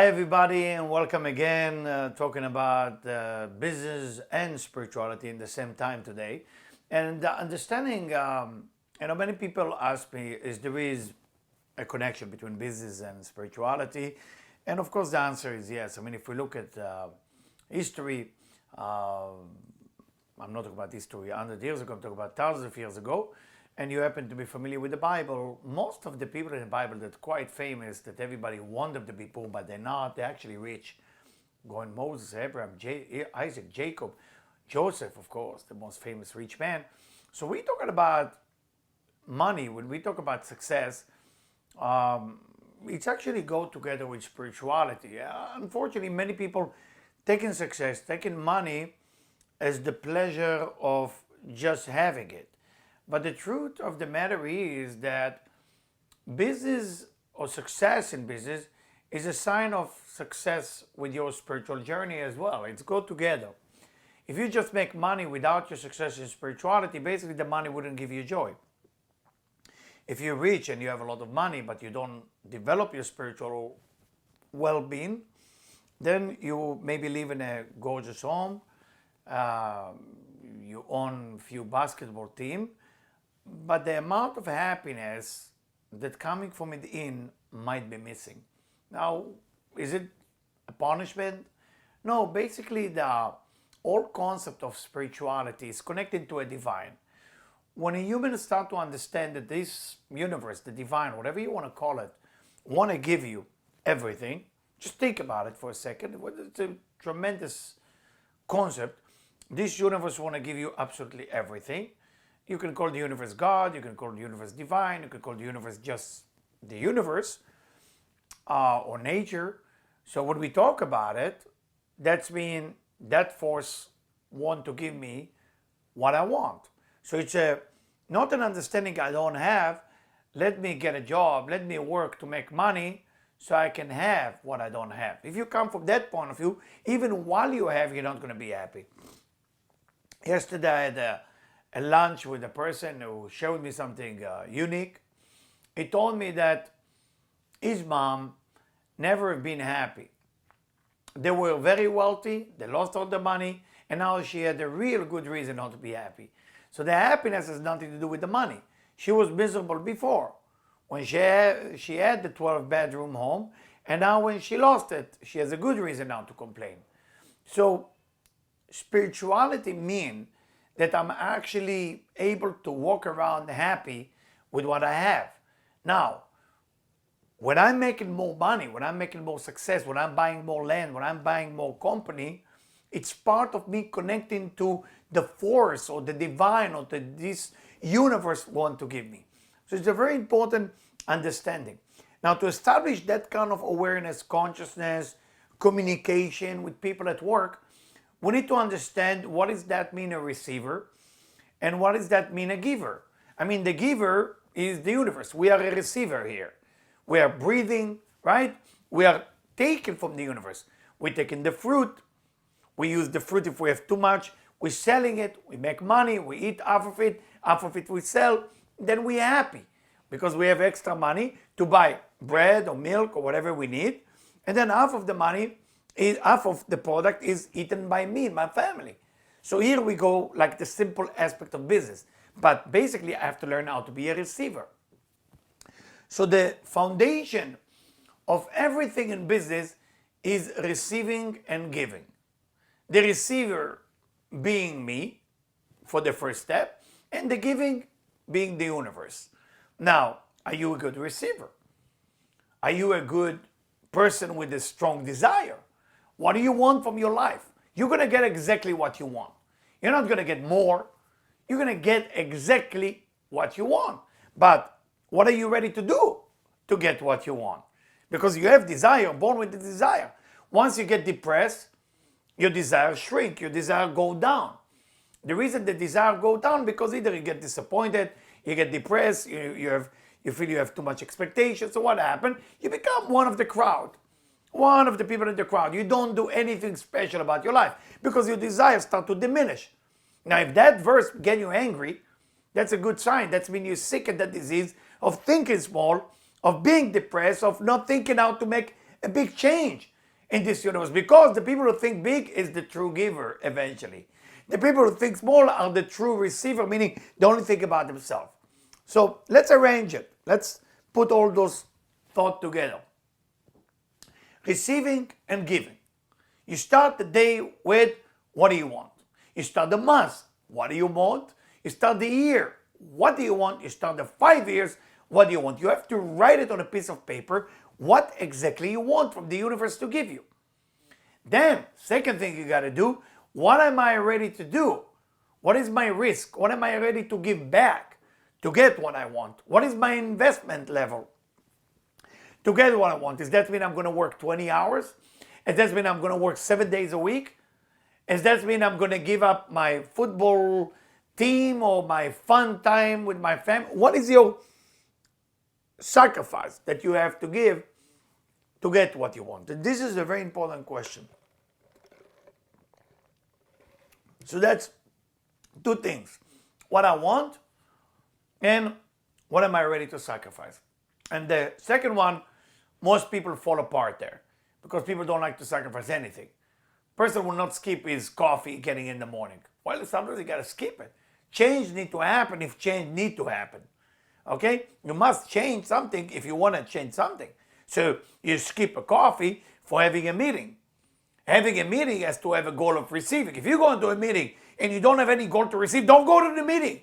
Hi, everybody, and welcome again. Talking about business and spirituality in the same time today, and understanding. Many people ask me, is there is a connection between business and spirituality? And of course, the answer is yes. I mean, if we look at history, I'm not talking about history 100 years ago. I'm talking about thousands of years ago. And you happen to be familiar with the Bible, most of the people in the Bible that are quite famous, that everybody want them to be poor, but they're not, they're actually rich. Going Moses, Abraham, Isaac, Jacob, Joseph, of course, the most famous rich man. So we're talking about money, when we talk about success, it's actually go together with spirituality. Unfortunately, many people taking success, taking money as the pleasure of just having it. But the truth of the matter is that business or success in business is a sign of success with your spiritual journey as well. It's go together. If you just make money without your success in spirituality, basically the money wouldn't give you joy. If you're rich and you have a lot of money, but you don't develop your spiritual well-being, then you maybe live in a gorgeous home, you own a few basketball teams, but the amount of happiness that coming from within might be missing. Now, is it a punishment? No, basically the whole concept of spirituality is connected to a divine. When a human starts to understand that this universe, the divine, whatever you want to call it, want to give you everything, just think about it for a second. It's a tremendous concept. This universe want to give you absolutely everything. You can call the universe God, you can call the universe divine, you can call the universe just the universe or nature. So when we talk about it, that's mean that force want to give me what I want. So it's not an understanding I don't have. Let me get a job, let me work to make money so I can have what I don't have. If you come from that point of view, even while you have, you're not going to be happy. Yesterday I had a lunch with a person who showed me something unique. He told me that his mom never been happy. They were very wealthy, they lost all the money, and now she had a real good reason not to be happy. So the happiness has nothing to do with the money. She was miserable before, when she had the 12-bedroom home, and now when she lost it, she has a good reason now to complain. So spirituality means that I'm actually able to walk around happy with what I have. Now, when I'm making more money, when I'm making more success, when I'm buying more land, when I'm buying more company, it's part of me connecting to the force or the divine or this universe want to give me. So it's a very important understanding. Now, to establish that kind of awareness, consciousness, communication with people at work, we need to understand what does that mean a receiver and what does that mean a giver. I mean, the giver is the universe. We are a receiver here. We are breathing, right? We are taking from the universe. We're taking the fruit. We use the fruit if we have too much. We're selling it. We make money. We eat half of it we sell. Then we're happy because we have extra money to buy bread or milk or whatever we need. And then half of the product is eaten by me and my family. So here we go, like the simple aspect of business. But basically, I have to learn how to be a receiver. So the foundation of everything in business is receiving and giving. The receiver being me for the first step, and the giving being the universe. Now, are you a good receiver? Are you a good person with a strong desire? What do you want from your life? You're going to get exactly what you want. You're not going to get more. You're going to get exactly what you want. But what are you ready to do to get what you want? Because you have desire, born with the desire. Once you get depressed, your desire shrink, your desire go down. The reason the desire go down because either you get disappointed, you get depressed, you feel you have too much expectation. So what happened? You become one of the crowd. One of the people in the crowd. You don't do anything special about your life because your desires start to diminish. Now, if that verse get you angry, that's a good sign. That's when you're sick of that disease of thinking small, of being depressed, of not thinking how to make a big change. in this universe, because the people who think big is the true giver eventually. The people who think small are the true receiver, meaning they only think about themselves. So let's arrange it. Let's put all those thoughts together. Receiving and giving. You start the day with, what do you want? You start the month, what do you want? You start the year, what do you want? You start the 5 years, what do you want? You have to write it on a piece of paper, what exactly you want from the universe to give you. Then, second thing you got to do, what am I ready to do? What is my risk? What am I ready to give back to get what I want? What is my investment level to get what I want? Does that mean I'm going to work 20 hours? Does that mean I'm going to work 7 days a week? Does that mean I'm going to give up my football team or my fun time with my family? What is your sacrifice that you have to give to get what you want? And this is a very important question. So that's two things. What I want and what am I ready to sacrifice? And the second one, most people fall apart there because people don't like to sacrifice anything. Person will not skip his coffee getting in the morning. Well, sometimes you got to skip it. Change need to happen if change need to happen. Okay? You must change something if you want to change something. So you skip a coffee for having a meeting. Having a meeting has to have a goal of receiving. If you go into a meeting and you don't have any goal to receive, don't go to the meeting.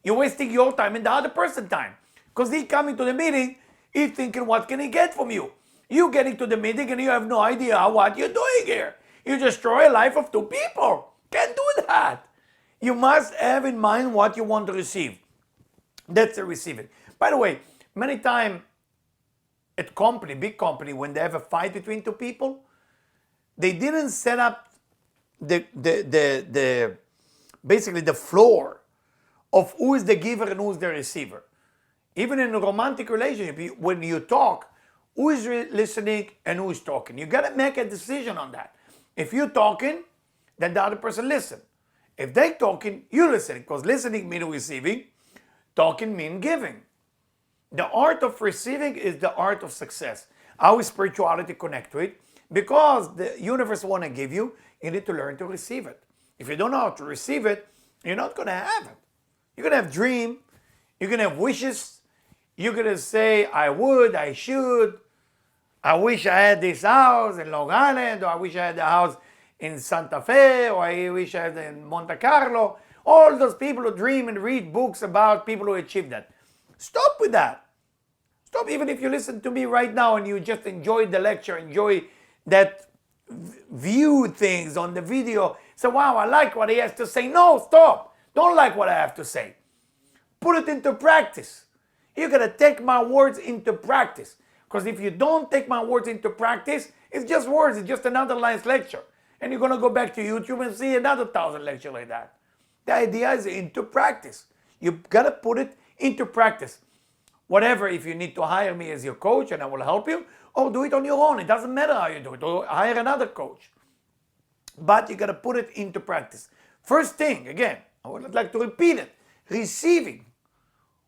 You're wasting your time and the other person's time. Because he's coming to the meeting, he's thinking, what can he get from you? You getting to the meeting and you have no idea what you're doing here. You destroy a life of two people. Can't do that. You must have in mind what you want to receive. That's the receiving. By the way, many times at company, big company, when they have a fight between two people, they didn't set up basically the floor of who is the giver and who is the receiver. Even in a romantic relationship, when you talk, who is listening and who is talking? You got to make a decision on that. If you're talking, then the other person listen. If they're talking, you listen, because listening means receiving, talking means giving. The art of receiving is the art of success. How is spirituality connect to it? Because the universe want to give you, you need to learn to receive it. If you don't know how to receive it, you're not going to have it. You're going to have dreams, you're going to have wishes, you're going to say, I would, I should, I wish I had this house in Long Island, or I wish I had a house in Santa Fe, or I wish I had in Monte Carlo. All those people who dream and read books about people who achieve that. Stop with that. Stop, even if you listen to me right now and you just enjoy the lecture, enjoy that view things on the video. So, wow, I like what he has to say. No, stop. Don't like what I have to say. Put it into practice. You got to take my words into practice. Because if you don't take my words into practice, it's just words. It's just another nice lecture. And you're going to go back to YouTube and see another 1,000 lectures like that. The idea is into practice. You got to put it into practice. Whatever, if you need to hire me as your coach and I will help you, or do it on your own. It doesn't matter how you do it. Or hire another coach. But you got to put it into practice. First thing, again, I would like to repeat it. Receiving.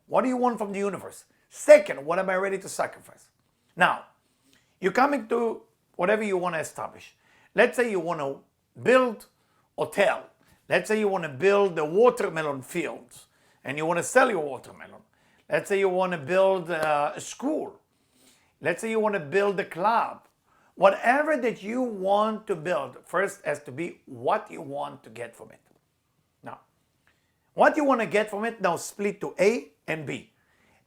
What do you want from the universe? Second, what am I ready to sacrifice? Now, you're coming to whatever you want to establish. Let's say you want to build a hotel. Let's say you want to build the watermelon fields and you want to sell your watermelon. Let's say you want to build a school. Let's say you want to build a club. Whatever that you want to build, first has to be what you want to get from it. Now, what you want to get from it now split to A and B.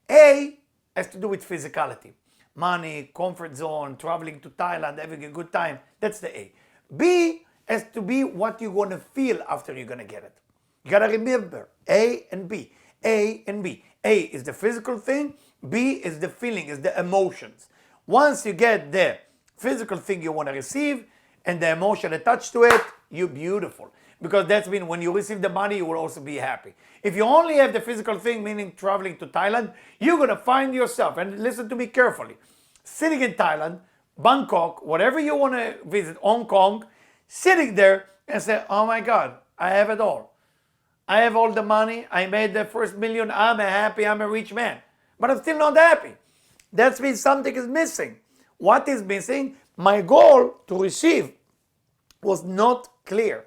A has to do with physicality. Money, comfort zone, traveling to Thailand, having a good time. That's the A. B has to be what you're going to feel after you're going to get it. You got to remember A and B. A and B. A is the physical thing. B is the feeling, is the emotions. Once you get the physical thing you want to receive and the emotion attached to it, you're beautiful. Because that's mean when you receive the money, you will also be happy. If you only have the physical thing, meaning traveling to Thailand, you're going to find yourself, and listen to me carefully, sitting in Thailand, Bangkok, whatever you want to visit, Hong Kong, sitting there and say, oh my God, I have it all. I have all the money. I made the first million. I'm happy. I'm a rich man. But I'm still not happy. That means something is missing. What is missing? my goal to receive was not clear.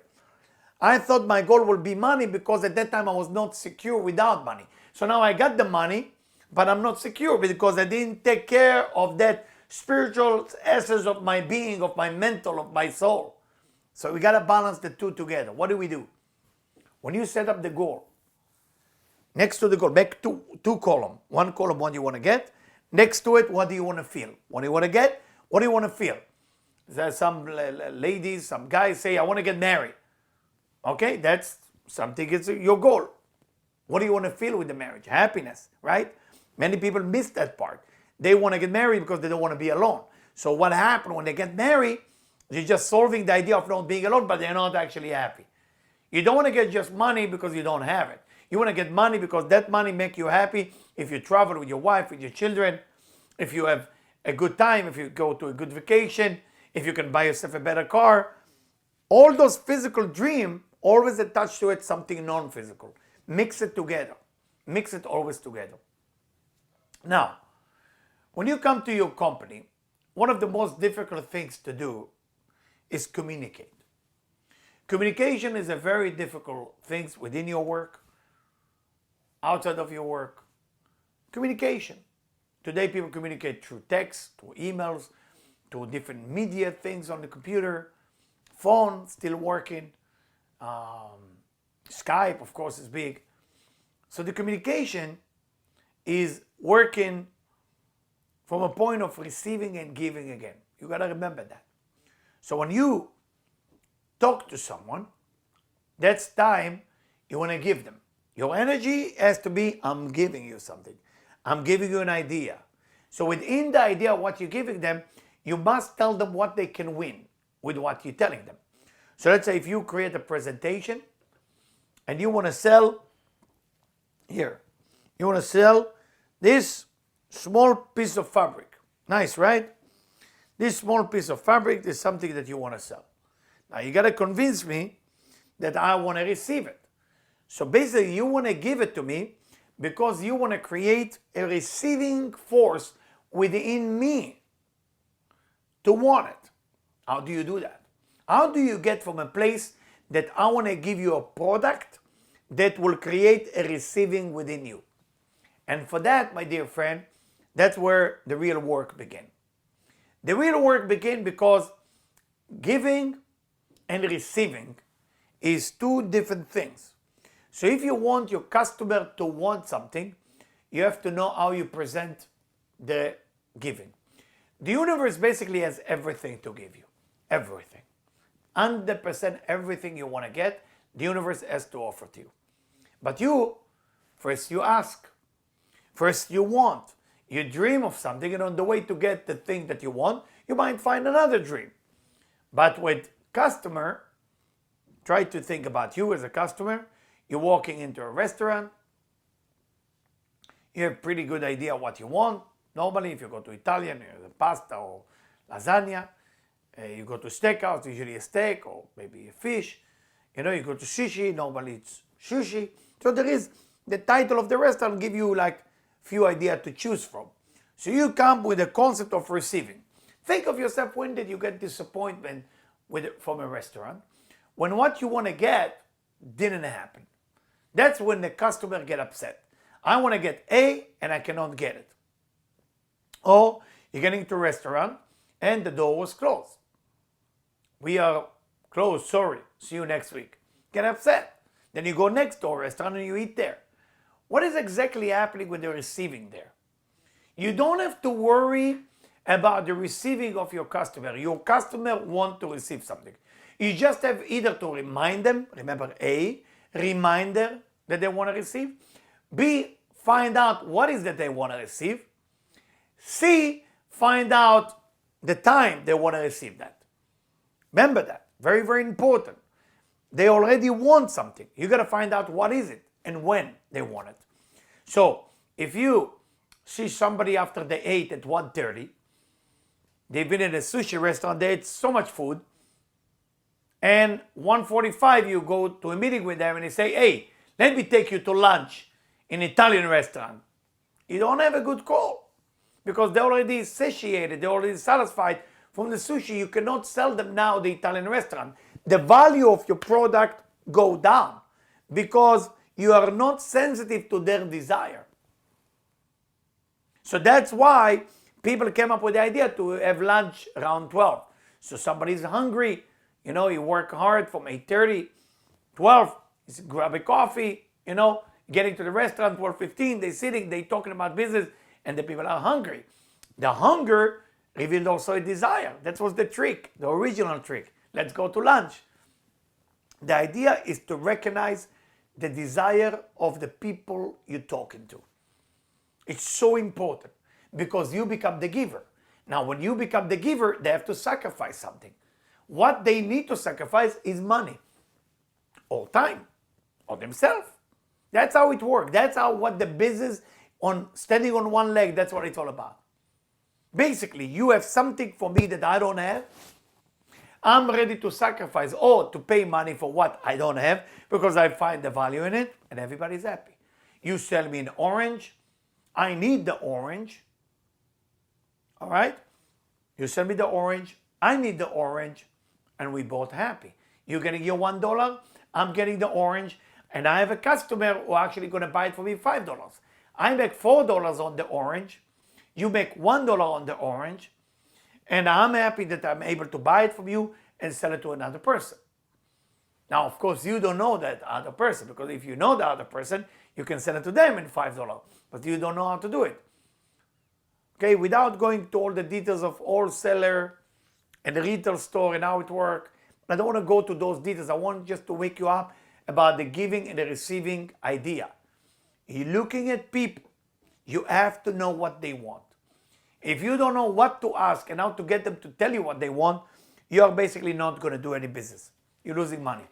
I thought my goal would be money because at that time I was not secure without money. So now I got the money, but I'm not secure because I didn't take care of that spiritual essence of my being, of my mental, of my soul. So we got to balance the two together. What do? When you set up the goal, next to the goal, make two columns. One column, what you want to get. Next to it, what do you want to feel? What do you want to get? What do you want to feel? There's some ladies, some guys say, I want to get married. Okay, that's something, it's your goal. What do you want to feel with the marriage? Happiness, right? Many people miss that part. They want to get married because they don't want to be alone. So what happens when they get married, they're just solving the idea of not being alone, but they're not actually happy. You don't want to get just money because you don't have it. You want to get money because that money makes you happy if you travel with your wife, with your children, if you have a good time, if you go to a good vacation, if you can buy yourself a better car. All those physical dreams always attach to it something non-physical. Mix it together. Mix it always together. Now, when you come to your company, one of the most difficult things to do is communicate. Communication is a very difficult thing within your work, outside of your work. Communication. Today people communicate through text, through emails, through different media things on the computer, phone still working, Skype of course is big. So the communication is working from a point of receiving and giving again. You got to remember that. So when you talk to someone, that's time you want to give them. Your energy has to be, I'm giving you something. I'm giving you an idea. So within the idea of what you're giving them, you must tell them what they can win with what you're telling them. So let's say if you create a presentation and you want to sell here, you want to sell this small piece of fabric. Nice, right? This small piece of fabric is something that you want to sell. Now you got to convince me that I want to receive it. So basically you want to give it to me because you want to create a receiving force within me to want it. How do you do that? How do you get from a place that I want to give you a product that will create a receiving within you? And for that, my dear friend, that's where the real work begins. The real work begins because giving and receiving is two different things. So if you want your customer to want something, you have to know how you present the giving. The universe basically has everything to give you. Everything. 100% everything you want to get, the universe has to offer to you. But first you ask. First you want. You dream of something, and on the way to get the thing that you want, you might find another dream. But with customer, try to think about you as a customer. You're walking into a restaurant. You have a pretty good idea what you want. Normally, if you go to Italian, you have pasta or lasagna. You go to steakhouse, usually a steak or maybe a fish. You go to sushi, normally it's sushi. So there is the title of the restaurant give you like few ideas to choose from. So you come with the concept of receiving. Think of yourself, when did you get disappointment from a restaurant? When what you want to get didn't happen. That's when the customer get upset. I want to get A and I cannot get it. Or you're getting to a restaurant and the door was closed. We are closed, sorry, see you next week. Get upset. Then you go next door restaurant and you eat there. What is exactly happening with the receiving there? You don't have to worry about the receiving of your customer. Your customer wants to receive something. You just have either to remind them, remember A, reminder that they want to receive. B, find out what is that they want to receive. C, find out the time they want to receive that. Remember that, very, very important. They already want something. You got to find out what is it and when they want it. So if you see somebody after they ate at 1:30, they've been in a sushi restaurant, they ate so much food, and 1:45 you go to a meeting with them and they say, hey, let me take you to lunch in an Italian restaurant. You don't have a good call because they're already satiated, they're already satisfied from the sushi, you cannot sell them now the Italian restaurant. The value of your product go down because you are not sensitive to their desire. So that's why people came up with the idea to have lunch around 12. So somebody's hungry, you work hard from 8:30, 12, you grab a coffee, getting to the restaurant, 12:15, they're sitting, they're talking about business, and the people are hungry. The hunger revealed also a desire. That was the trick, the original trick. Let's go to lunch. The idea is to recognize the desire of the people you're talking to. It's so important because you become the giver. Now, when you become the giver, they have to sacrifice something. What they need to sacrifice is money, or time, or themselves. That's how it works. That's how what the business on standing on one leg, that's what it's all about. Basically, you have something for me that I don't have. I'm ready to sacrifice or to pay money for what I don't have because I find the value in it and everybody's happy. You sell me an orange. I need the orange. All right? You sell me the orange. I need the orange. And we both happy. You're getting your $1. I'm getting the orange. And I have a customer who actually going to buy it for me $5. I make $4 on the orange. You make $1 on the orange. And I'm happy that I'm able to buy it from you and sell it to another person. Now, of course, you don't know that other person, because if you know the other person, you can sell it to them in $5, but you don't know how to do it. Okay, without going to all the details of wholesaler and the retail store and how it works, I don't want to go to those details. I want just to wake you up about the giving and the receiving idea. You're looking at people. You have to know what they want. If you don't know what to ask and how to get them to tell you what they want, you are basically not going to do any business. You're losing money.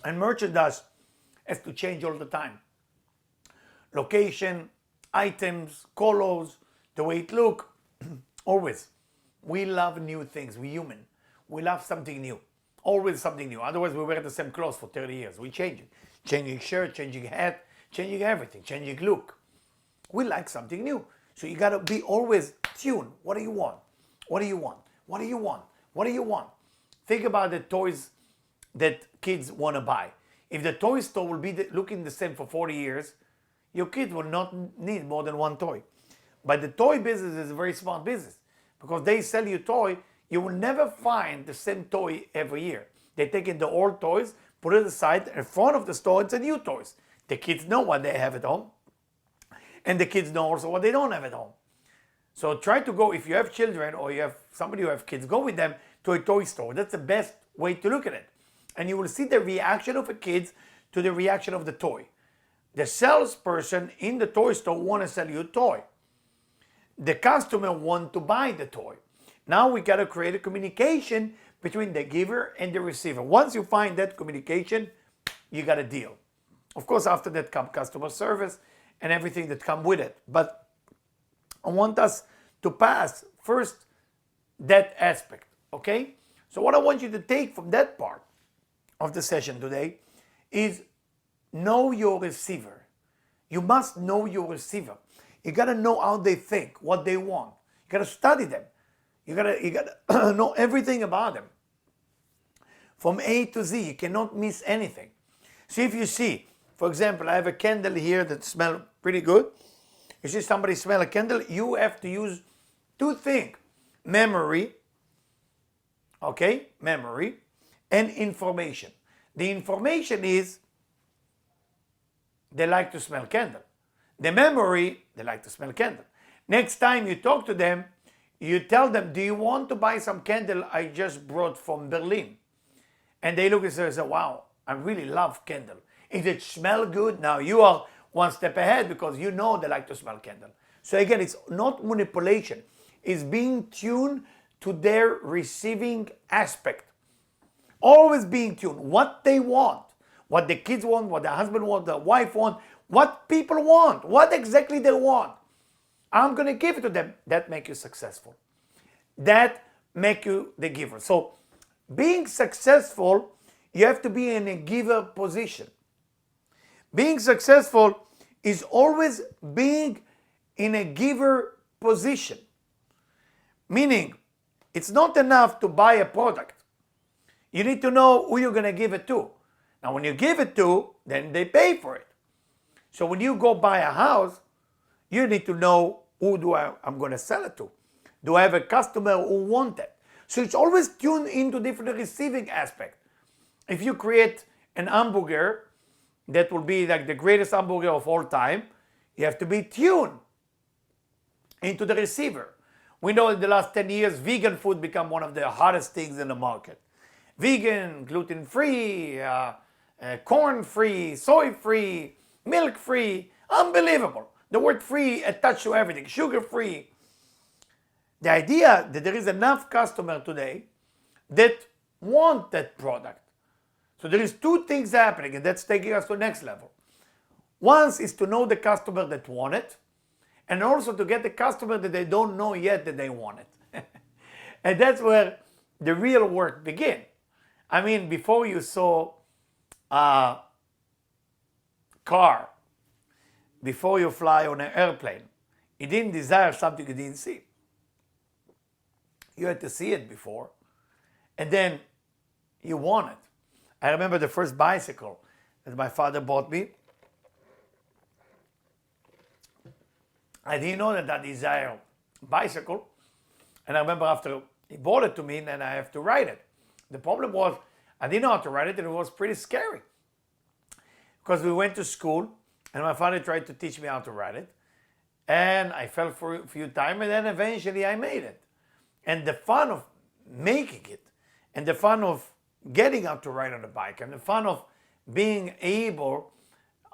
And merchandise has to change all the time. Location, items, colors, the way it looks, always. We love new things. We're human. We love something new. Always something new. Otherwise, we wear the same clothes for 30 years. We change it. Changing shirt, changing hat, changing everything, changing look. We like something new. So you got to be always tuned. What do you want? What do you want? What do you want? What do you want? Think about the toys that kids want to buy. If the toy store will be looking the same for 40 years, your kids will not need more than one toy. But the toy business is a very smart business because they sell you toy. You will never find the same toy every year. They take in the old toys, put it aside, in front of the store, it's a new toys. The kids know what they have at home. And the kids know also what they don't have at home. So try to go, if you have children or you have somebody who have kids, go with them to a toy store. That's the best way to look at it. And you will see the reaction of the kids to the reaction of the toy. The salesperson in the toy store want to sell you a toy. The customer want to buy the toy. Now we got to create a communication between the giver and the receiver. Once you find that communication, you got a deal. Of course, after that comes customer service and everything that comes with it. But I want us to pass first that aspect, okay? So what I want you to take from that part of the session today is know your receiver. You must know your receiver. You got to know how they think, what they want. You got to study them. You got to know everything about them. From A to Z, you cannot miss anything. So if you see, for example, I have a candle here that smells pretty good. You see somebody smell a candle, you have to use two things. Memory, okay, memory, and information. The information is they like to smell candle. The memory, they like to smell candle. Next time you talk to them, you tell them, do you want to buy some candle I just brought from Berlin? And they look at you and say, wow, I really love candle. If it smells good, now you are one step ahead because you know they like to smell candle. So again, it's not manipulation. It's being tuned to their receiving aspect. Always being tuned. What they want. What the kids want, what the husband wants, the wife wants, what people want. What exactly they want. I'm going to give it to them. That makes you successful. That makes you the giver. So being successful, you have to be in a giver position. Being successful is always being in a giver position. Meaning, it's not enough to buy a product. You need to know who you're going to give it to. Now, when you give it to, then they pay for it. So when you go buy a house, you need to know who I'm going to sell it to. Do I have a customer who wants it? So it's always tuned into different receiving aspect. If you create an hamburger that will be like the greatest hamburger of all time, you have to be tuned into the receiver. We know in the last 10 years, vegan food become one of the hottest things in the market. Vegan, gluten-free, corn-free, soy-free, milk-free, unbelievable. The word free attached to everything, sugar-free. The idea that there is enough customer today that want that product. So there is two things happening, and that's taking us to the next level. One is to know the customer that want it, and also to get the customer that they don't know yet that they want it. And that's where the real work begins. I mean, before you saw a car, before you fly on an airplane, you didn't desire something you didn't see. You had to see it before, and then you want it. I remember the first bicycle that my father bought me. I didn't know that I desired a bicycle, and I remember after he bought it to me, then I have to ride it. The problem was I didn't know how to ride it, and it was pretty scary. Because we went to school, and my father tried to teach me how to ride it, and I fell for a few times, and then eventually I made it. And the fun of making it, and the fun of getting out to ride on a bike, and the fun of being able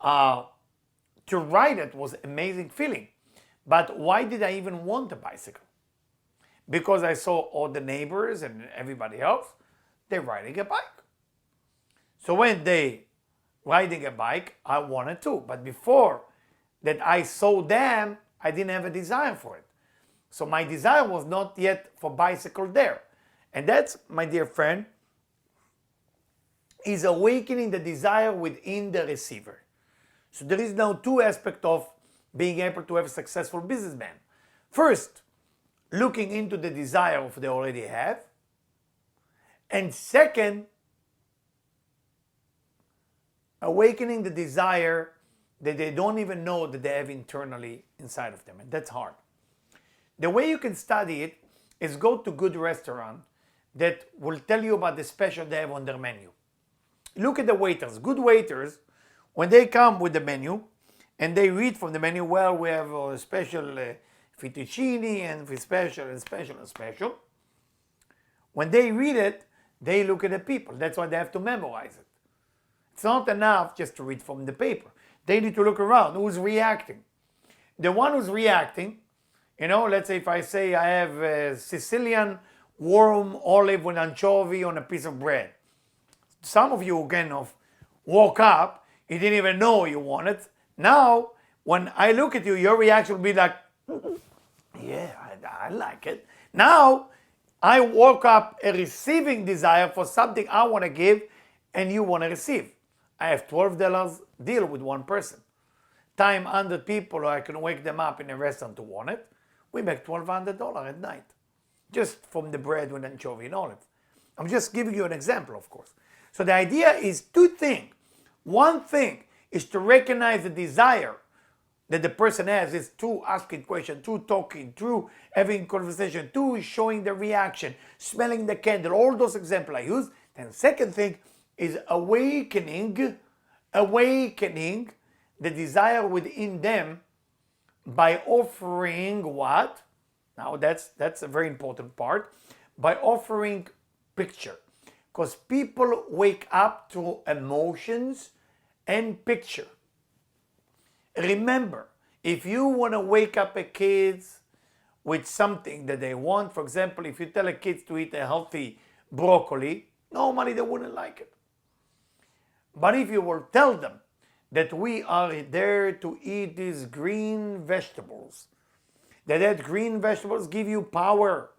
to ride it was an amazing feeling. But why did I even want a bicycle? Because I saw all the neighbors and everybody else, they're riding a bike. So when they riding a bike, I wanted to. But before that I saw them, I didn't have a desire for it. So my desire was not yet for bicycle there. And that's, my dear friend, is awakening the desire within the receiver. So there is now two aspects of being able to have a successful businessman. First, looking into the desire of they already have. And second, awakening the desire that they don't even know that they have internally inside of them. And that's hard. The way you can study it is go to good restaurant that will tell you about the special they have on their menu. Look at the waiters. Good waiters, when they come with the menu and they read from the menu, well, we have a special fettuccine and special and special and special. When they read it, they look at the people. That's why they have to memorize it. It's not enough just to read from the paper. They need to look around. Who's reacting? The one who's reacting, let's say if I say I have a Sicilian warm olive with anchovy on a piece of bread. Some of you kind of woke up, you didn't even know you want it. Now, when I look at you, your reaction will be like, yeah, I like it. Now, I woke up a receiving desire for something I want to give and you want to receive. I have $12 deal with one person. Time 100 people, I can wake them up in a restaurant to want it. We make $1,200 at night. Just from the bread with anchovy and olive. I'm just giving you an example, of course. So the idea is two things. One thing is to recognize the desire that the person has is through asking questions, through talking, through having conversation, through showing the reaction, smelling the candle, all those examples I use. And second thing is awakening the desire within them by offering what? Now that's a very important part. By offering picture. Because people wake up to emotions and picture. Remember, if you want to wake up a kids with something that they want, for example, if you tell a kids to eat a healthy broccoli, normally they wouldn't like it. But if you will tell them that we are there to eat these green vegetables, that green vegetables give you power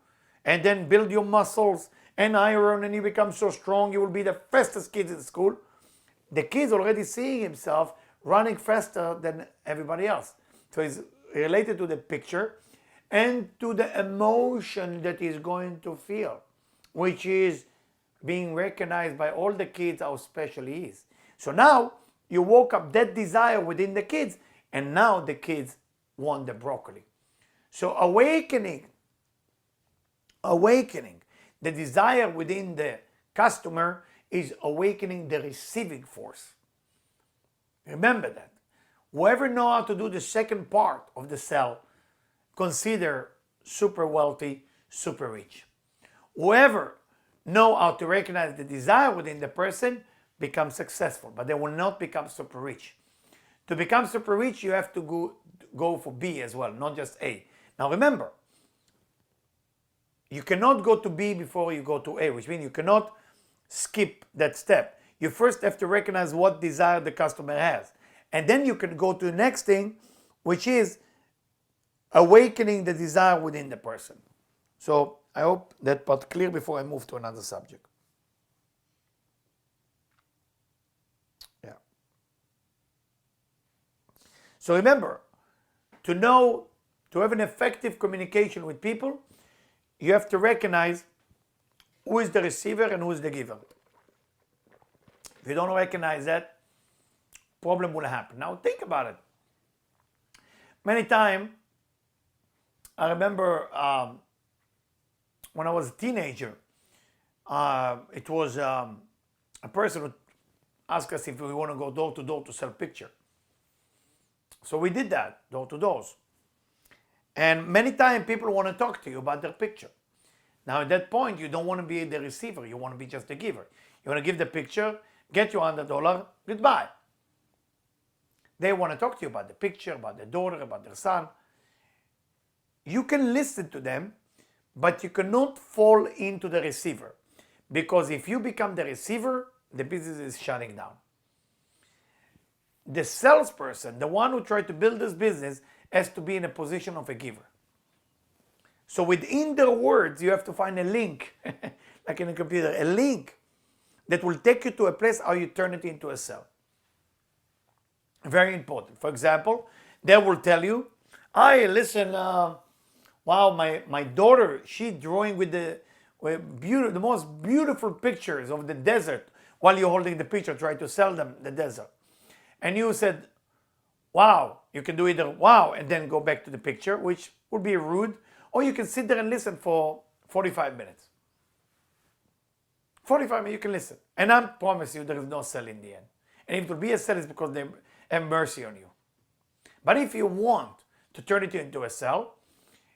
and then build your muscles and iron and you become so strong, you will be the fastest kids in school. The kid's already seeing himself running faster than everybody else. So it's related to the picture. and to the emotion that he's going to feel, which is being recognized by all the kids how special he is. So now you woke up that desire within the kids, and now the kids want the broccoli. So awakening the desire within the customer is awakening the receiving force. Remember that. Whoever knows how to do the second part of the sell, consider super wealthy, super rich. Whoever know how to recognize the desire within the person becomes successful, but they will not become super rich. To become super rich, you have to go for B as well, not just A. Now remember, you cannot go to B before you go to A, which means you cannot skip that step. You first have to recognize what desire the customer has. And then you can go to the next thing, which is awakening the desire within the person. So I hope that part clear before I move to another subject. Yeah. So remember, to have an effective communication with people, you have to recognize who is the receiver and who is the giver. If you don't recognize that, problem will happen. Now think about it. Many times, I remember when I was a teenager, it was a person who asked us if we want to go door to door to sell picture. So we did that, door to doors. And many times people want to talk to you about their picture. Now at that point, you don't want to be the receiver, you want to be just the giver. You want to give the picture, get your $100, goodbye. They want to talk to you about the picture, about their daughter, about their son. You can listen to them, but you cannot fall into the receiver. Because if you become the receiver, the business is shutting down. The salesperson, the one who tried to build this business, has to be in a position of a giver. So within their words, you have to find a link, like in a computer, a link that will take you to a place how you turn it into a sell. Very important. For example, they will tell you, "Hi, listen, wow, my daughter, she's drawing with the most beautiful pictures of the desert while you're holding the picture, try to sell them the desert." And you said, "Wow," you can do either wow and then go back to the picture, which would be rude, or you can sit there and listen for 45 minutes. 45 minutes, you can listen. And I promise you there is no sell in the end. And if it will be a sell, it's because they have mercy on you. But if you want to turn it into a sell,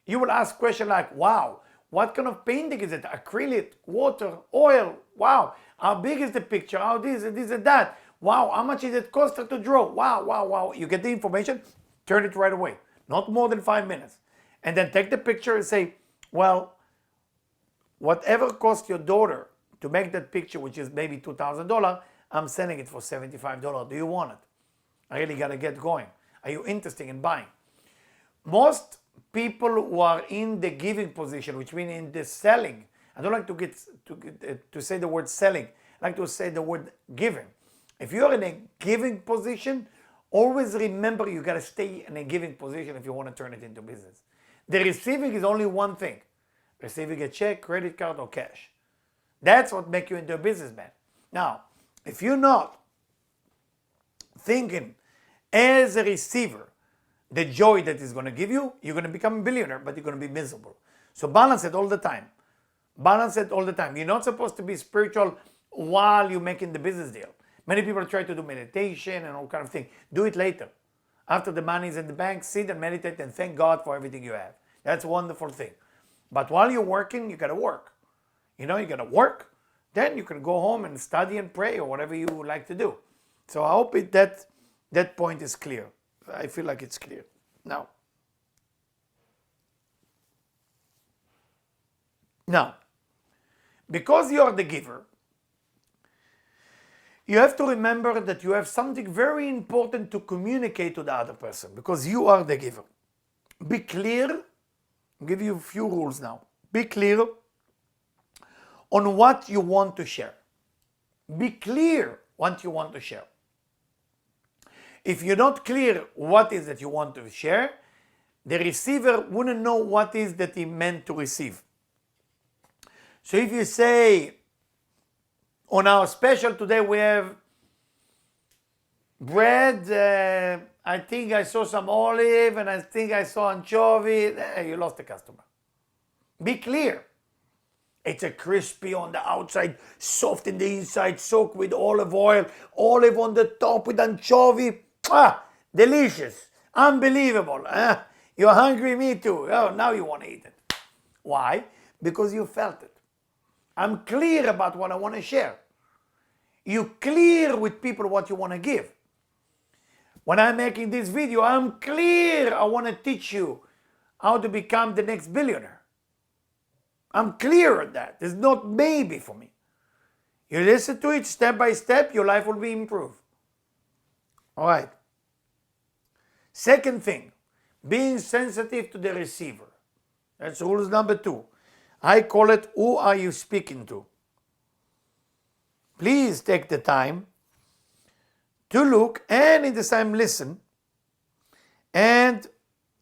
you will ask questions like, "Wow, what kind of painting is it? Acrylic, water, oil? Wow, how big is the picture? How this and that? Wow, how much is it cost her to draw? Wow, wow, wow." You get the information, turn it right away. Not more than 5 minutes. And then take the picture and say, "Well, whatever cost your daughter to make that picture, which is maybe $2,000, I'm selling it for $75. Do you want it? I really got to get going. Are you interested in buying?" Most people who are in the giving position, which means in the selling, I don't like to say the word selling. I like to say the word giving. If you're in a giving position, always remember you got to stay in a giving position if you want to turn it into business. The receiving is only one thing. Receiving a check, credit card, or cash. That's what makes you into a businessman. Now, if you're not thinking as a receiver the joy that is going to give you, you're going to become a billionaire, but you're going to be miserable. So balance it all the time. Balance it all the time. You're not supposed to be spiritual while you're making the business deal. Many people try to do meditation and all kind of things. Do it later. After the money is in the bank, sit and meditate and thank God for everything you have. That's a wonderful thing. But while you're working, you got to work. You got to work. Then you can go home and study and pray or whatever you would like to do. So I hope that point is clear. I feel like it's clear. Now, because you are the giver, you have to remember that you have something very important to communicate to the other person because you are the giver. Be clear. I'll give you a few rules now. Be clear on what you want to share. Be clear what you want to share. If you're not clear what is that you want to share, the receiver wouldn't know what is that he meant to receive. So if you say, on our special today we have bread, I think I saw some olive, and I think I saw anchovy, you lost the customer. Be clear. It's a crispy on the outside, soft in the inside, soaked with olive oil, olive on the top with anchovy. Delicious, unbelievable. You're hungry, me too. Oh, now you want to eat it. Why? Because you felt it. I'm clear about what I want to share. You're clear with people what you want to give. When I'm making this video, I'm clear I want to teach you how to become the next billionaire. I'm clear on that. It's not maybe for me. You listen to it step by step, your life will be improved. All right. Second thing, being sensitive to the receiver. That's rules number 2. I call it, who are you speaking to? Please take the time to look and in the same listen and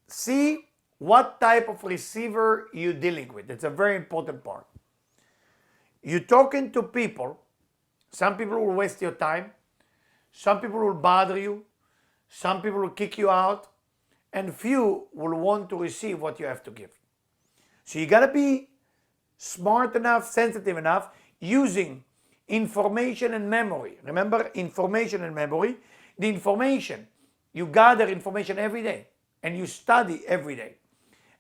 see what type of receiver you're dealing with. It's a very important part. You're talking to people. Some people will waste your time. Some people will bother you. Some people will kick you out. And few will want to receive what you have to give. So you got to be smart enough, sensitive enough, using information and memory. Remember, information and memory. The information, you gather information every day and you study every day.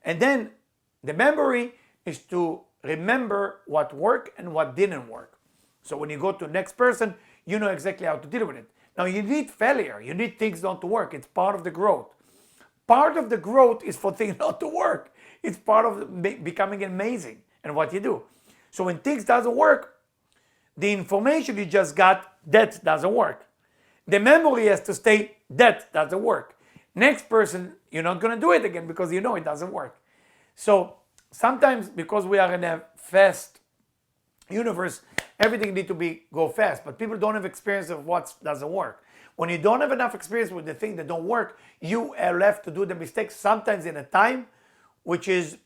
And then the memory is to remember what worked and what didn't work. So when you go to the next person, you know exactly how to deal with it. Now you need failure. You need things not to work. It's part of the growth. Part of the growth is for things not to work. It's part of becoming amazing and what you do. So when things doesn't work, the information you just got, that doesn't work. The memory has to stay, that doesn't work. Next person, you're not going to do it again because you know it doesn't work. So sometimes because we are in a fast universe, everything needs to go fast, but people don't have experience of what doesn't work. When you don't have enough experience with the thing that don't work, you are left to do the mistakes sometimes in a time which is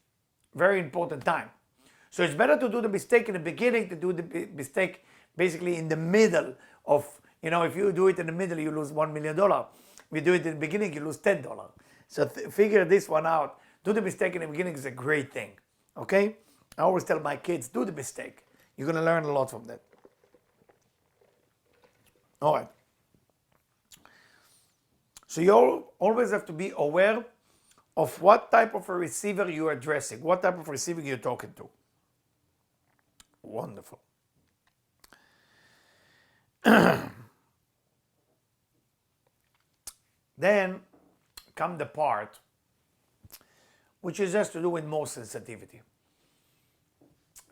very important time. So it's better to do the mistake in the beginning, to do the mistake basically in the middle of, if you do it in the middle, you lose $1 million. If you do it in the beginning, you lose $10. So figure this one out. Do the mistake in the beginning is a great thing. Okay? I always tell my kids, do the mistake. You're going to learn a lot from that. All right. So you always have to be aware of what type of a receiver you're addressing, what type of receiver you're talking to. Wonderful. Then come the part which has to do with more sensitivity.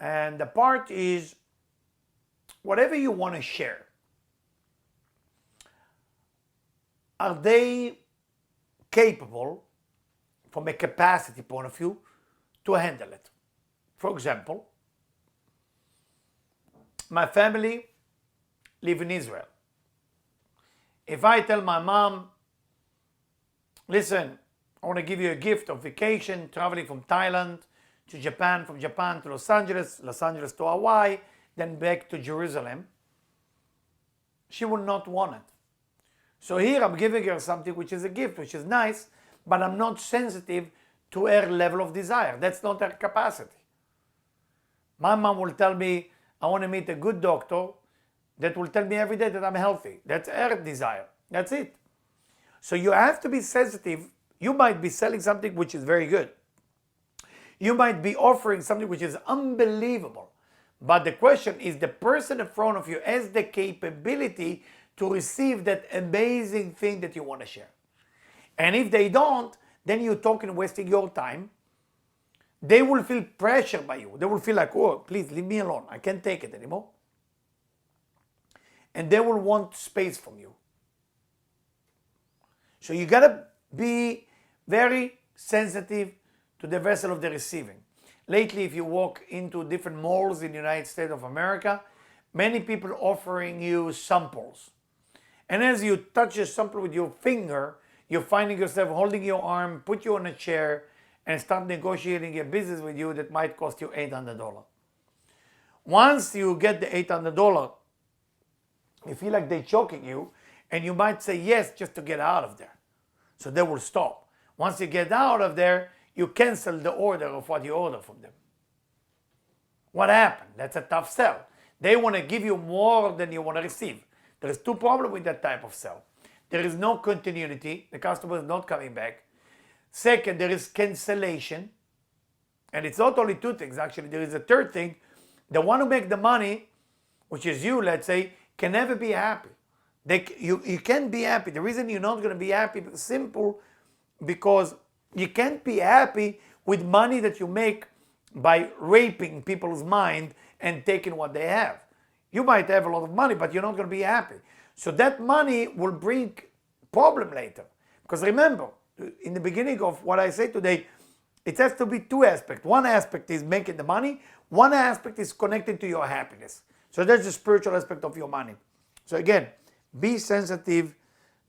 And the part is whatever you want to share. Are they capable, from a capacity point of view, to handle it? For example, my family live in Israel. If I tell my mom, listen, I want to give you a gift of vacation, traveling from Thailand to Japan, from Japan to Los Angeles to Hawaii, then back to Jerusalem, she will not want it. So here I'm giving her something which is a gift, which is nice, but I'm not sensitive to her level of desire. That's not her capacity. My mom will tell me, I want to meet a good doctor that will tell me every day that I'm healthy. That's her desire. That's it. So you have to be sensitive. You might be selling something which is very good. You might be offering something which is unbelievable. But the question is, the person in front of you has the capability to receive that amazing thing that you want to share. And if they don't, then you're talking, wasting your time. They will feel pressure by you. They will feel like, oh, please leave me alone. I can't take it anymore. And they will want space from you. So you got to be very sensitive to the vessel of the receiving. Lately, if you walk into different malls in the United States of America, many people offering you samples. And as you touch a sample with your finger, you're finding yourself holding your arm, put you on a chair, and start negotiating a business with you that might cost you $800. Once you get the $800, you feel like they're choking you, and you might say yes just to get out of there. So they will stop. Once you get out of there, you cancel the order of what you order from them. What happened? That's a tough sell. They want to give you more than you want to receive. There is two problems with that type of sell. There is no continuity. The customer is not coming back. Second, there is cancellation. And it's not only two things, actually. There is a third thing. The one who makes the money, which is you, let's say, can never be happy. You can't be happy. The reason you're not going to be happy is simple, because you can't be happy with money that you make by raping people's mind and taking what they have. You might have a lot of money, but you're not going to be happy. So that money will bring problem later. Because remember, in the beginning of what I say today, it has to be two aspects. One aspect is making the money. One aspect is connected to your happiness. So that's the spiritual aspect of your money. So again, be sensitive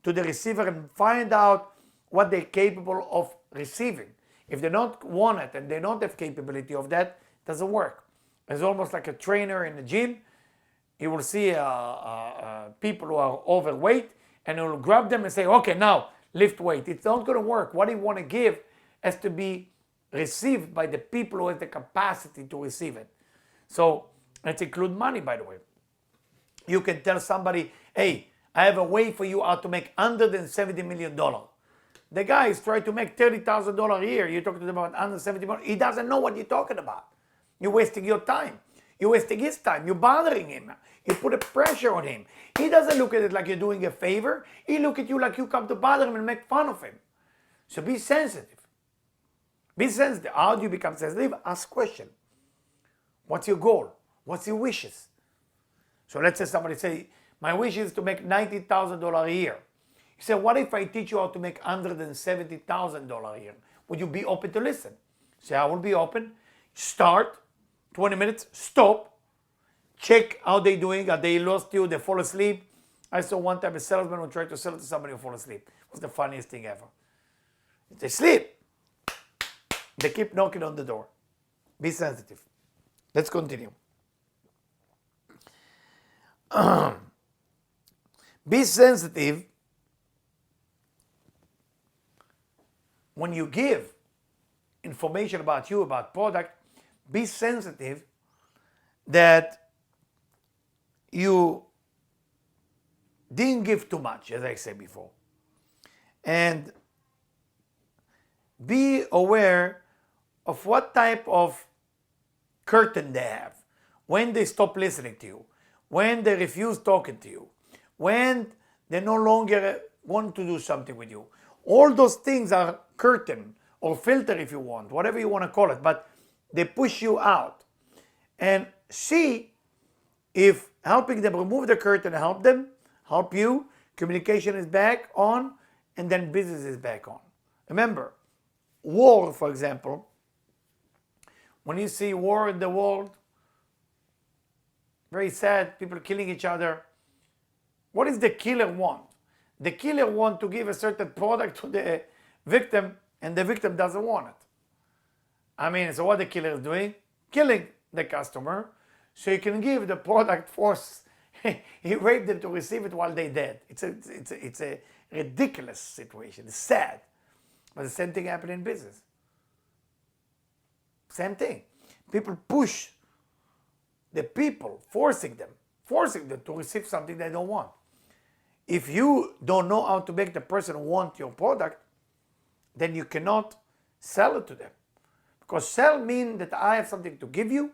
to the receiver and find out what they're capable of receiving. If they don't want it and they don't have capability of that, it doesn't work. It's almost like a trainer in the gym. You will see people who are overweight, and you will grab them and say, okay, now lift weight. It's not going to work. What you want to give has to be received by the people who have the capacity to receive it. So let's include money, by the way. You can tell somebody, hey, I have a way for you how to make $170 million. The guy is trying to make $30,000 a year. You're talking to him about $170 million. He doesn't know what you're talking about. You're wasting your time. You're wasting his time. You're bothering him. You put a pressure on him. He doesn't look at it like you're doing a favor. He look at you like you come to bother him and make fun of him. So be sensitive. Be sensitive. How do you become sensitive? Ask questions. What's your goal? What's your wishes? So let's say somebody say, my wish is to make $90,000 a year. You say, what if I teach you how to make $170,000 a year? Would you be open to listen? Say, I will be open. Start, 20 minutes, stop, check how they're doing. Are they lost you? They fall asleep. I saw one time a salesman who tried to sell it to somebody who fall asleep. It was the funniest thing ever. They sleep. They keep knocking on the door. Be sensitive. Let's continue. Be sensitive when you give information about you, about product. Be sensitive that you didn't give too much, as I said before. And be aware of what type of curtain they have, when they stop listening to you, when they refuse talking to you, when they no longer want to do something with you. All those things are curtain or filter, if you want, whatever you want to call it, but they push you out. And see if helping them remove the curtain help you, communication is back on, and then business is back on. Remember, war, for example, when you see war in the world, very sad, people killing each other. What does the killer want? The killer wants to give a certain product to the victim, and the victim doesn't want it. I mean, so what the killer is doing? Killing the customer, so he can give the product force. He raped them to receive it while they're dead. It's a ridiculous situation. It's sad. But the same thing happened in business. Same thing. People push the people, forcing them to receive something they don't want. If you don't know how to make the person want your product, then you cannot sell it to them. Because sell means that I have something to give you.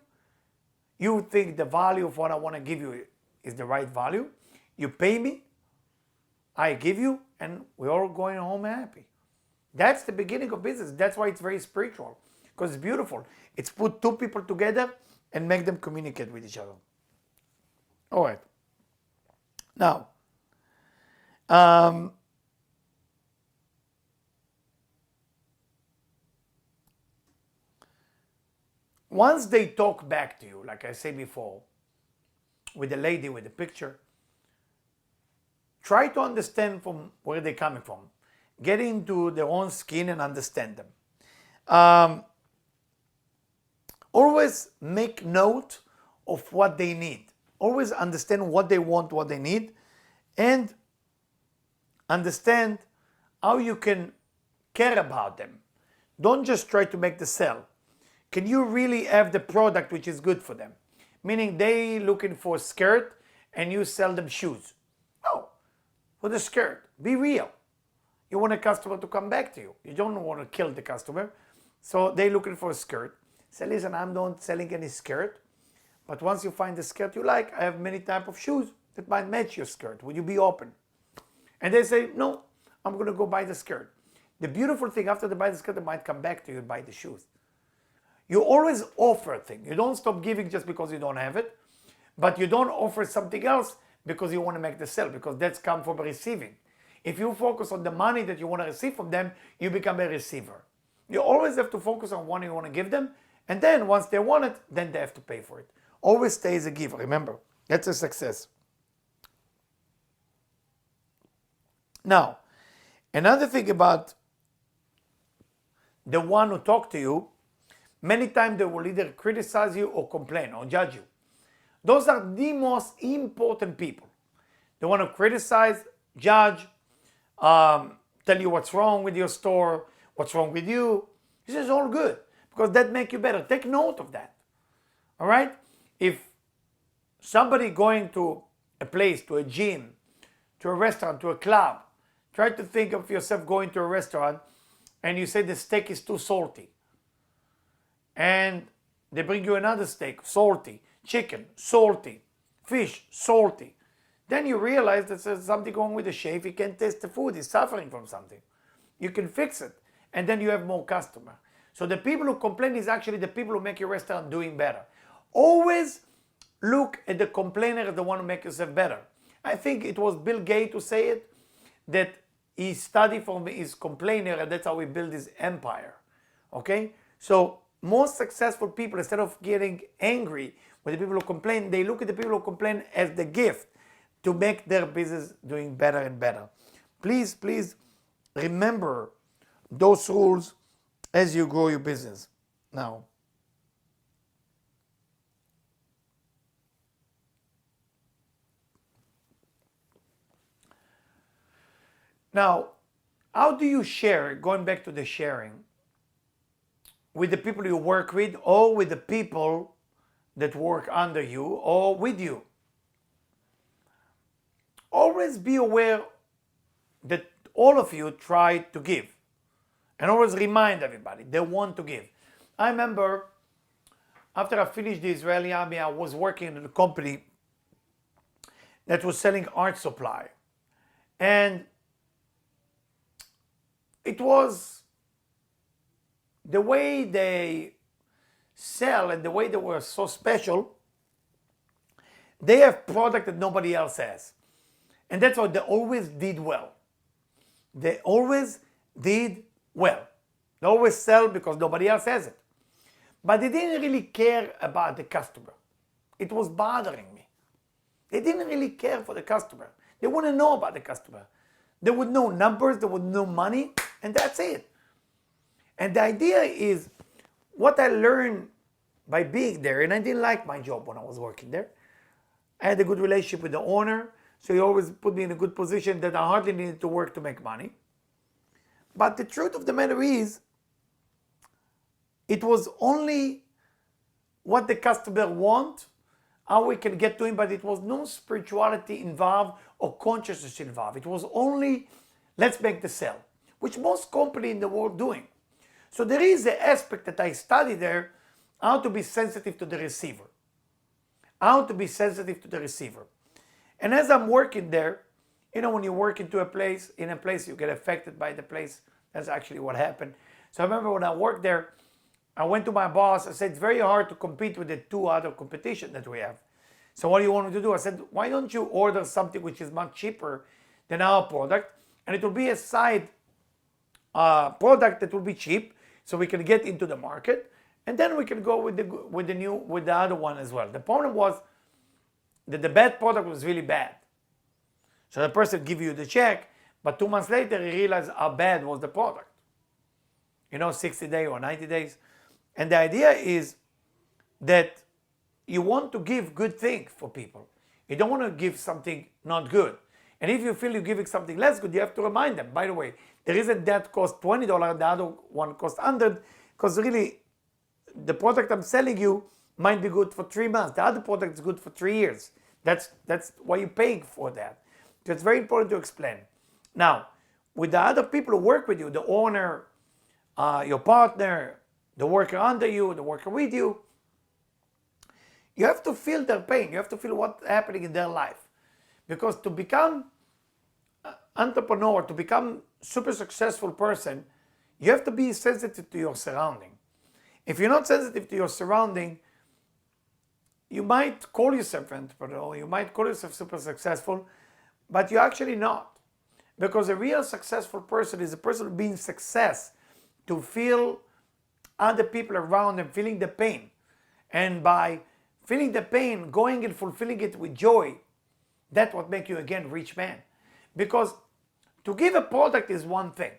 You think the value of what I want to give you is the right value. You pay me, I give you, and we're all going home happy. That's the beginning of business. That's why it's very spiritual, because it's beautiful. It's put two people together and make them communicate with each other. All right. Now, once they talk back to you, like I said before, with the lady with the picture, try to understand from where they're coming from. get into their own skin and understand them. Always make note of what they need. Always understand what they want, what they need, and understand how you can care about them. Don't just try to make the sale. Can you really have the product which is good for them? Meaning they looking for a skirt and you sell them shoes. No, for the skirt, be real. You want a customer to come back to you. You don't want to kill the customer. So they looking for a skirt. Say, listen, I'm not selling any skirt, but once you find the skirt you like, I have many type of shoes that might match your skirt. Would you be open? And they say, no, I'm going to go buy the skirt. The beautiful thing, after they buy the skirt, they might come back to you and buy the shoes. You always offer a thing. You don't stop giving just because you don't have it, but you don't offer something else because you want to make the sale, because that's come from receiving. If you focus on the money that you want to receive from them, you become a receiver. You always have to focus on what you want to give them, and then once they want it, then they have to pay for it. Always stay as a giver, remember. That's a success. Now, another thing about the one who talk to you, many times they will either criticize you or complain or judge you. Those are the most important people. They want to criticize, judge, tell you what's wrong with your store, what's wrong with you. This is all good because that makes you better. Take note of that. All right? If somebody going to a place, to a gym, to a restaurant, to a club, try to think of yourself going to a restaurant and you say the steak is too salty. And they bring you another steak, salty, chicken, salty, fish, salty. Then you realize that there's something wrong with the chef. He can't taste the food. He's suffering from something. You can fix it. And then you have more customer. So the people who complain is actually the people who make your restaurant doing better. Always look at the complainer as the one who makes yourself better. I think it was Bill Gates who said it, that he studied from his complainer and that's how he built his empire. Okay? So most successful people, instead of getting angry with the people who complain, they look at the people who complain as the gift to make their business doing better and better. Please, please remember those rules as you grow your business. Now, how do you share, going back to the sharing, with the people you work with or with the people that work under you or with you? Always be aware that all of you try to give. And always remind everybody, they want to give. I remember after I finished the Israeli army, I was working in a company that was selling art supply. And it was the way they sell and the way they were so special. They have product that nobody else has. And that's why they always did well. They always did well. They always sell because nobody else has it. But they didn't really care about the customer. It was bothering me. They didn't really care for the customer. They wouldn't know about the customer. They would know numbers, they would know money, and that's it. And the idea is, what I learned by being there, and I didn't like my job when I was working there. I had a good relationship with the owner, so he always put me in a good position that I hardly needed to work to make money. But the truth of the matter is, it was only what the customer want, how we can get to him, but it was no spirituality involved or consciousness involved. It was only, let's make the sale, which most companies in the world doing. So there is an aspect that I study there, how to be sensitive to the receiver. How to be sensitive to the receiver. And as I'm working there, you know, when you work in a place, you get affected by the place. That's actually what happened. So I remember when I worked there, I went to my boss. I said, it's very hard to compete with the two other competition that we have. So what do you want me to do? I said, why don't you order something which is much cheaper than our product? And it will be a side product that will be cheap, so we can get into the market. And then we can go with the other one as well. The problem was that the bad product was really bad. So the person give you the check, But 2 months later, he realized how bad was the product. 60 days or 90 days. And the idea is that you want to give good things for people. You don't want to give something not good. And if you feel you're giving something less good, you have to remind them, by the way, the reason that costs $20, the other one costs $100, because really the product I'm selling you might be good for 3 months. The other product is good for 3 years. That's why you're paying for that. So it's very important to explain. Now, with the other people who work with you, the owner, your partner, the worker under you, the worker with you, you have to feel their pain. You have to feel what's happening in their life. Because to become an entrepreneur, to become super successful person, you have to be sensitive to your surrounding. If you're not sensitive to your surrounding, you might call yourself an entrepreneur, you might call yourself super successful, but you're actually not. Because a real successful person is a person being success to feel other people around them feeling the pain. And by feeling the pain, going and fulfilling it with joy, that's what makes you, again, rich man. Because to give a product is one thing.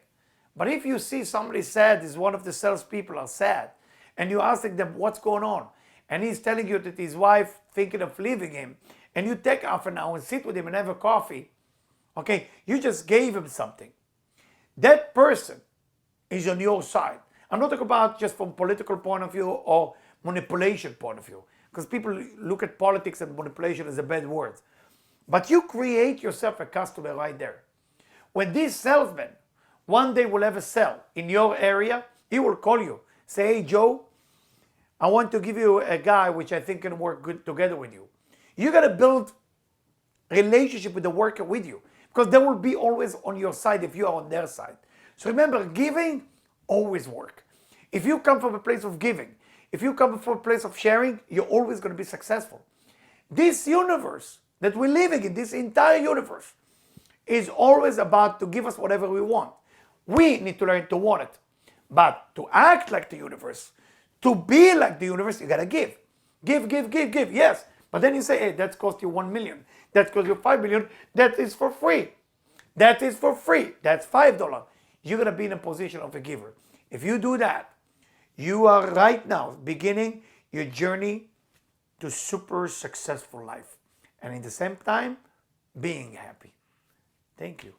But if you see somebody sad, is one of the salespeople are sad, and you asking them what's going on, and he's telling you that his wife thinking of leaving him, and you take half an hour and sit with him and have a coffee, okay, you just gave him something. That person is on your side. I'm not talking about just from political point of view or manipulation point of view, because people look at politics and manipulation as a bad word. But you create yourself a customer right there. When this salesman one day will have a sale in your area, he will call you. Say, hey, Joe, I want to give you a guy which I think can work good together with you. You got to build a relationship with the worker with you, because they will be always on your side if you are on their side. So remember, giving always work. If you come from a place of giving, if you come from a place of sharing, you're always going to be successful. This universe that we're living in, this entire universe, is always about to give us whatever we want. We need to learn to want it. But to act like the universe, to be like the universe, you gotta give. Give, yes. But then you say, hey, that's cost you 1 million. That cost you 5 million. That is for free. That is for free. That's $5. You're gonna be in a position of a giver. If you do that, you are right now beginning your journey to super successful life. And at the same time, being happy. Thank you.